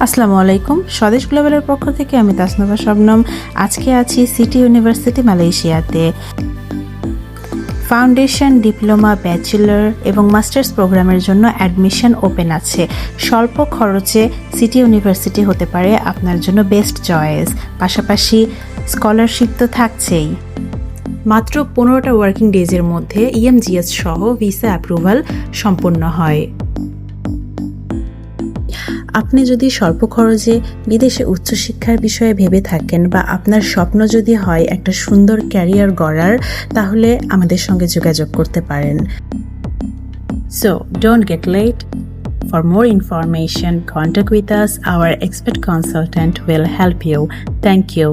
আসসালামু আলাইকুম। স্বদেশ গ্লোবালের পক্ষ থেকে আমি তাসনুভা শবনম। আজকে আছি সিটি ইউনিভার্সিটি মালয়েশিয়াতে। ফাউন্ডেশন, ডিপ্লোমা, ব্যাচেলর এবং মাস্টার্স প্রোগ্রামের জন্য অ্যাডমিশন ওপেন আছে। স্বল্প খরচে সিটি ইউনিভার্সিটি হতে পারে আপনার জন্য বেস্ট চয়েস। পাশাপাশি স্কলারশিপ তো থাকছেই। মাত্র 15টা ওয়ার্কিং ডেজের মধ্যে EMGS সহ ভিসা অ্যাপ্রুভাল সম্পন্ন হয়। আপনি যদি স্বল্প খরচে বিদেশে উচ্চশিক্ষার বিষয়ে ভেবে থাকেন বা আপনার স্বপ্ন যদি হয় একটা সুন্দর ক্যারিয়ার গড়ার, তাহলে আমাদের সঙ্গে যোগাযোগ করতে পারেন। So, don't get late. For more information, contact with us. Our expert consultant will help you. Thank you.